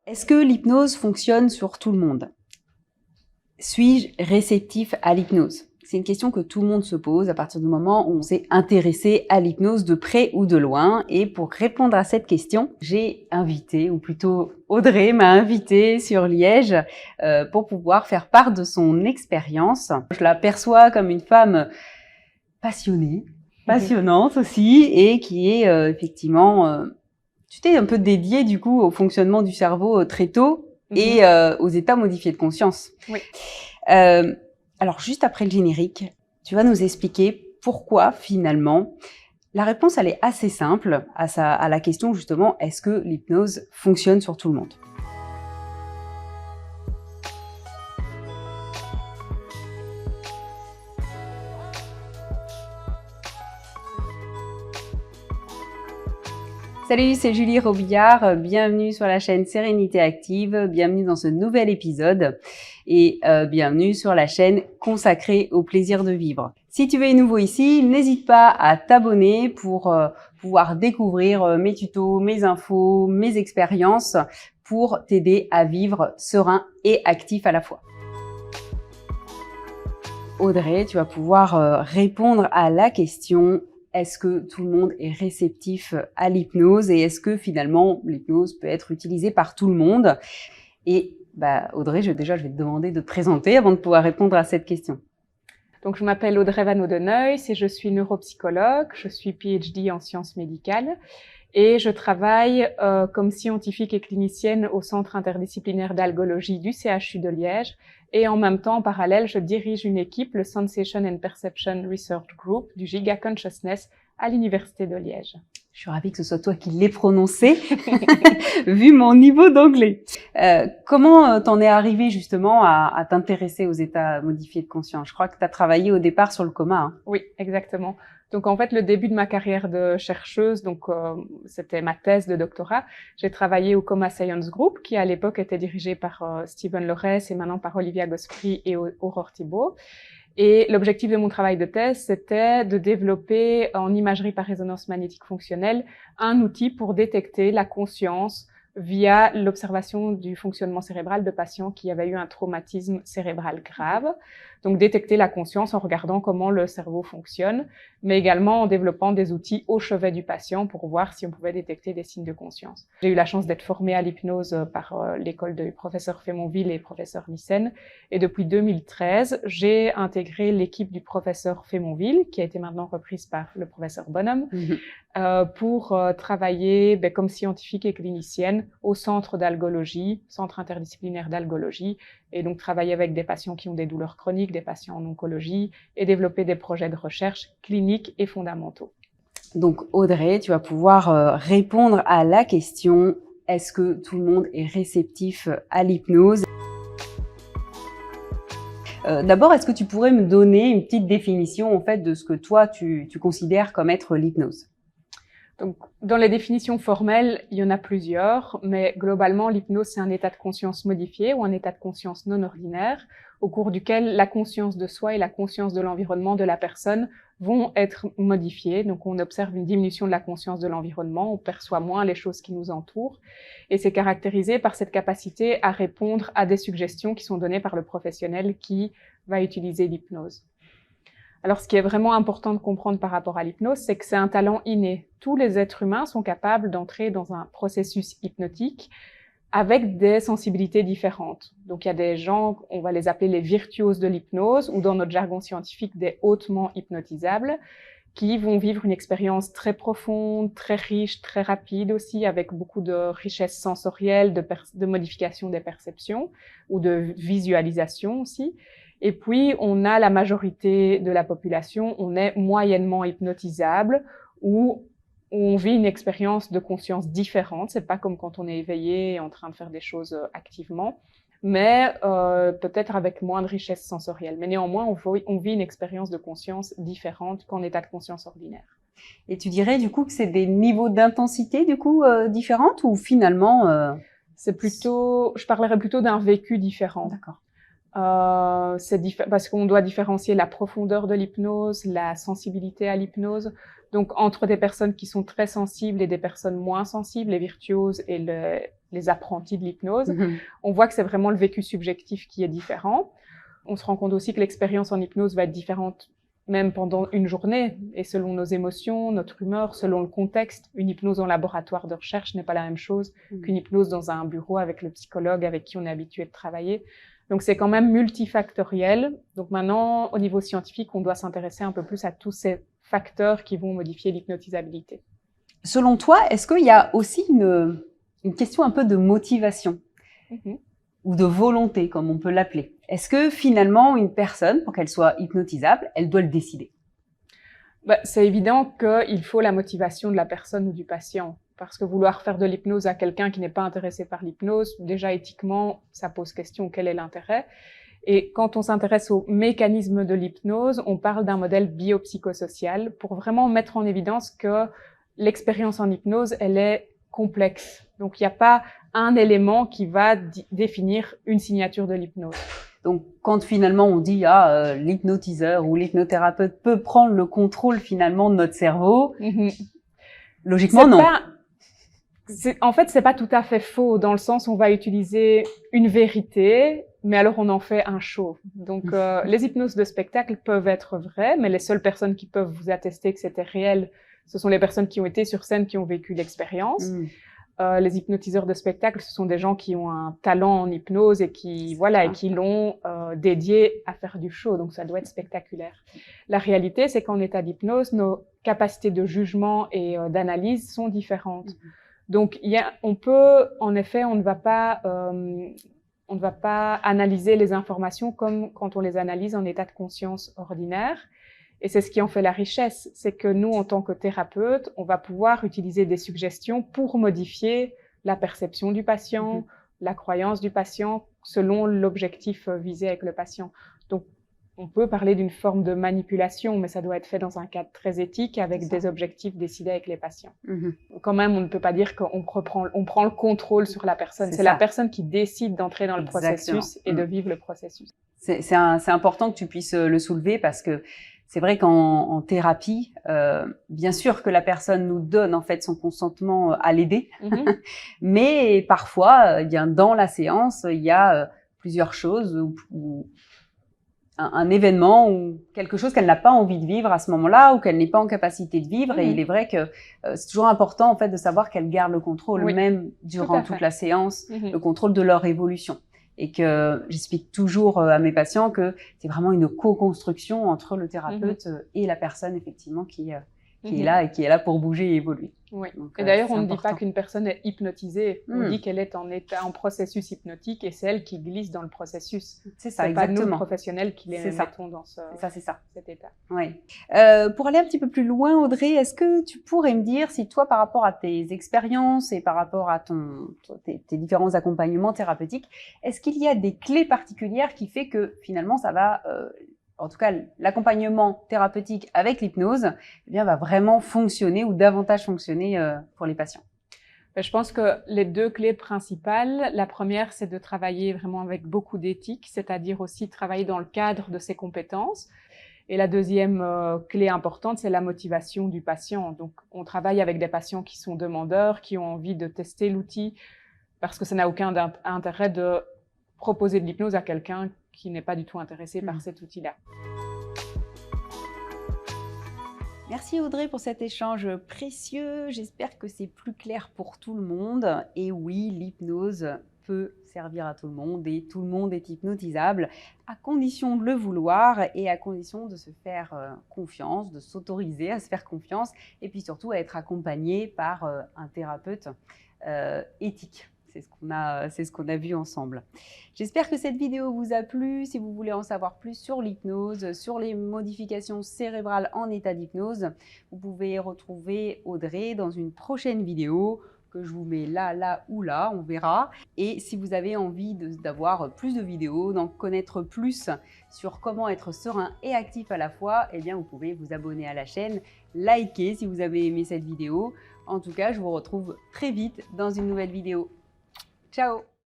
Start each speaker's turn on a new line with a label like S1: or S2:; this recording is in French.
S1: Est-ce que l'hypnose fonctionne sur tout le monde? Suis-je réceptif à l'hypnose? C'est une question que tout le monde se pose à partir du moment où on s'est intéressé à l'hypnose de près ou de loin. Et pour répondre à cette question, j'ai invité, ou plutôt Audrey m'a invité sur Liège pour pouvoir faire part de son expérience. Je la perçois comme une femme passionnée, passionnante aussi, et qui est effectivement... tu t'es un peu dédiée du coup au fonctionnement du cerveau très tôt et aux états modifiés de conscience.
S2: Oui.
S1: Alors juste après le générique, tu vas nous expliquer pourquoi finalement. La réponse elle est assez simple à la question justement, est-ce que l'hypnose fonctionne sur tout le monde? Salut, c'est Julie Robillard, bienvenue sur la chaîne Sérénité Active, bienvenue dans ce nouvel épisode et bienvenue sur la chaîne consacrée au plaisir de vivre. Si tu es nouveau ici, n'hésite pas à t'abonner pour pouvoir découvrir mes tutos, mes infos, mes expériences pour t'aider à vivre serein et actif à la fois. Audrey, tu vas pouvoir répondre à la question: est-ce que tout le monde est réceptif à l'hypnose et est-ce que finalement l'hypnose peut être utilisée par tout le monde? Et Audrey, je vais te demander de te présenter avant de pouvoir répondre à cette question.
S2: Donc, je m'appelle Audrey Van Oudenhuis et je suis neuropsychologue, je suis PhD en sciences médicales et je travaille comme scientifique et clinicienne au Centre interdisciplinaire d'algologie du CHU de Liège. Et en même temps, en parallèle, je dirige une équipe, le Sensation and Perception Research Group du Giga Consciousness à l'Université de Liège.
S1: Je suis ravie que ce soit toi qui l'aies prononcé, vu mon niveau d'anglais. Comment t'en es arrivée justement à t'intéresser aux états modifiés de conscience? Je crois que tu as travaillé au départ sur le coma. Hein.
S2: Oui, exactement. Donc en fait, le début de ma carrière de chercheuse, c'était ma thèse de doctorat. J'ai travaillé au Coma Science Group, qui à l'époque était dirigé par Stephen Lorès et maintenant par Olivia Gospri et Aurore Thibault. Et l'objectif de mon travail de thèse, c'était de développer en imagerie par résonance magnétique fonctionnelle un outil pour détecter la conscience via l'observation du fonctionnement cérébral de patients qui avaient eu un traumatisme cérébral grave. Donc détecter la conscience en regardant comment le cerveau fonctionne, mais également en développant des outils au chevet du patient pour voir si on pouvait détecter des signes de conscience. J'ai eu la chance d'être formée à l'hypnose par l'école du professeur Fémonville et professeur Nissen. Et depuis 2013, j'ai intégré l'équipe du professeur Fémonville, qui a été maintenant reprise par le professeur Bonhomme, pour travailler comme scientifique et clinicienne au centre d'algologie, centre interdisciplinaire d'algologie, et donc travailler avec des patients qui ont des douleurs chroniques, des patients en oncologie, et développer des projets de recherche cliniques et fondamentaux.
S1: Donc Audrey, tu vas pouvoir répondre à la question: est-ce que tout le monde est réceptif à l'hypnose? D'abord, est-ce que tu pourrais me donner une petite définition en fait de ce que toi tu considères comme être l'hypnose?
S2: Donc, dans les définitions formelles, il y en a plusieurs, mais globalement, l'hypnose, c'est un état de conscience modifié ou un état de conscience non ordinaire, au cours duquel la conscience de soi et la conscience de l'environnement de la personne vont être modifiées. Donc, on observe une diminution de la conscience de l'environnement, on perçoit moins les choses qui nous entourent, et c'est caractérisé par cette capacité à répondre à des suggestions qui sont données par le professionnel qui va utiliser l'hypnose. Alors, ce qui est vraiment important de comprendre par rapport à l'hypnose, c'est que c'est un talent inné. Tous les êtres humains sont capables d'entrer dans un processus hypnotique avec des sensibilités différentes. Donc, il y a des gens, on va les appeler les virtuoses de l'hypnose, ou dans notre jargon scientifique, des hautement hypnotisables, qui vont vivre une expérience très profonde, très riche, très rapide aussi, avec beaucoup de richesse sensorielle, de modification des perceptions, ou de visualisation aussi. Et puis, on a la majorité de la population, on est moyennement hypnotisable, ou on vit une expérience de conscience différente. C'est pas comme quand on est éveillé et en train de faire des choses activement, mais peut-être avec moins de richesse sensorielle. Mais néanmoins, on vit une expérience de conscience différente qu'en état de conscience ordinaire.
S1: Et tu dirais du coup que c'est des niveaux d'intensité du coup différentes ou finalement
S2: je parlerais plutôt d'un vécu différent.
S1: D'accord.
S2: Parce qu'on doit différencier la profondeur de l'hypnose, la sensibilité à l'hypnose. Donc, entre des personnes qui sont très sensibles et des personnes moins sensibles, les virtuoses et les apprentis de l'hypnose, on voit que c'est vraiment le vécu subjectif qui est différent. On se rend compte aussi que l'expérience en hypnose va être différente même pendant une journée, et selon nos émotions, notre humeur, selon le contexte. Une hypnose en laboratoire de recherche n'est pas la même chose qu'une hypnose dans un bureau avec le psychologue avec qui on est habitué de travailler. Donc c'est quand même multifactoriel. Donc maintenant, au niveau scientifique, on doit s'intéresser un peu plus à tous ces facteurs qui vont modifier l'hypnotisabilité.
S1: Selon toi, est-ce qu'il y a aussi une question un peu de motivation ou de volonté, comme on peut l'appeler? Est-ce que finalement, une personne, pour qu'elle soit hypnotisable, elle doit le décider?
S2: C'est évident qu'il faut la motivation de la personne ou du patient. Parce que vouloir faire de l'hypnose à quelqu'un qui n'est pas intéressé par l'hypnose, déjà éthiquement, ça pose question, quel est l'intérêt? Et quand on s'intéresse aux mécanismes de l'hypnose, on parle d'un modèle biopsychosocial pour vraiment mettre en évidence que l'expérience en hypnose, elle est complexe. Donc il n'y a pas un élément qui va définir une signature de l'hypnose.
S1: Donc, quand finalement on dit l'hypnotiseur ou l'hypnothérapeute peut prendre le contrôle finalement de notre cerveau, logiquement non.
S2: En fait, c'est pas tout à fait faux, dans le sens où on va utiliser une vérité, mais alors on en fait un show. Donc, les hypnoses de spectacle peuvent être vraies, mais les seules personnes qui peuvent vous attester que c'était réel, ce sont les personnes qui ont été sur scène, qui ont vécu l'expérience. Les hypnotiseurs de spectacle, ce sont des gens qui ont un talent en hypnose et qui l'ont dédié à faire du show. Donc, ça doit être spectaculaire. La réalité, c'est qu'en état d'hypnose, nos capacités de jugement et d'analyse sont différentes. Donc, on peut, en effet, on ne va pas analyser les informations comme quand on les analyse en état de conscience ordinaire. Et c'est ce qui en fait la richesse, c'est que nous, en tant que thérapeute, on va pouvoir utiliser des suggestions pour modifier la perception du patient, la croyance du patient, selon l'objectif visé avec le patient. Donc, on peut parler d'une forme de manipulation, mais ça doit être fait dans un cadre très éthique, avec des objectifs décidés avec les patients. Quand même, on ne peut pas dire qu'on prend le contrôle sur la personne. C'est la personne qui décide d'entrer dans le processus et de vivre le processus.
S1: C'est important que tu puisses le soulever, parce que c'est vrai qu'en thérapie, bien sûr que la personne nous donne en fait son consentement à l'aider, mais parfois, dans la séance, il y a plusieurs choses ou un événement ou quelque chose qu'elle n'a pas envie de vivre à ce moment-là ou qu'elle n'est pas en capacité de vivre. Et il est vrai que c'est toujours important en fait de savoir qu'elle garde le contrôle, même durant toute la séance, le contrôle de leur évolution. Et que j'explique toujours à mes patients que c'est vraiment une co-construction entre le thérapeute et la personne effectivement qui est là et qui est là pour bouger et évoluer.
S2: Oui. Donc, et d'ailleurs, on ne dit pas qu'une personne est hypnotisée, on dit qu'elle est en processus hypnotique et c'est elle qui glisse dans le processus.
S1: C'est ça,
S2: exactement. C'est pas nous, professionnels, qui les mettons dans cet état.
S1: Oui. Pour aller un petit peu plus loin, Audrey, est-ce que tu pourrais me dire si toi, par rapport à tes expériences et par rapport à tes différents accompagnements thérapeutiques, est-ce qu'il y a des clés particulières qui fait que finalement ça va... en tout cas, l'accompagnement thérapeutique avec l'hypnose, va vraiment fonctionner ou davantage fonctionner pour les patients?
S2: Je pense que les deux clés principales, la première, c'est de travailler vraiment avec beaucoup d'éthique, c'est-à-dire aussi travailler dans le cadre de ses compétences. Et la deuxième clé importante, c'est la motivation du patient. Donc, on travaille avec des patients qui sont demandeurs, qui ont envie de tester l'outil, parce que ça n'a aucun intérêt de proposer de l'hypnose à quelqu'un qui n'est pas du tout intéressé par cet outil-là.
S1: Merci Audrey pour cet échange précieux. J'espère que c'est plus clair pour tout le monde. Et oui, l'hypnose peut servir à tout le monde et tout le monde est hypnotisable, à condition de le vouloir et à condition de se faire confiance, de s'autoriser à se faire confiance et puis surtout à être accompagné par un thérapeute éthique. C'est ce qu'on a vu ensemble. J'espère que cette vidéo vous a plu. Si vous voulez en savoir plus sur l'hypnose, sur les modifications cérébrales en état d'hypnose, vous pouvez retrouver Audrey dans une prochaine vidéo que je vous mets là ou là, on verra. Et si vous avez envie d'avoir plus de vidéos, d'en connaître plus sur comment être serein et actif à la fois, vous pouvez vous abonner à la chaîne, liker si vous avez aimé cette vidéo. En tout cas, je vous retrouve très vite dans une nouvelle vidéo. Ciao!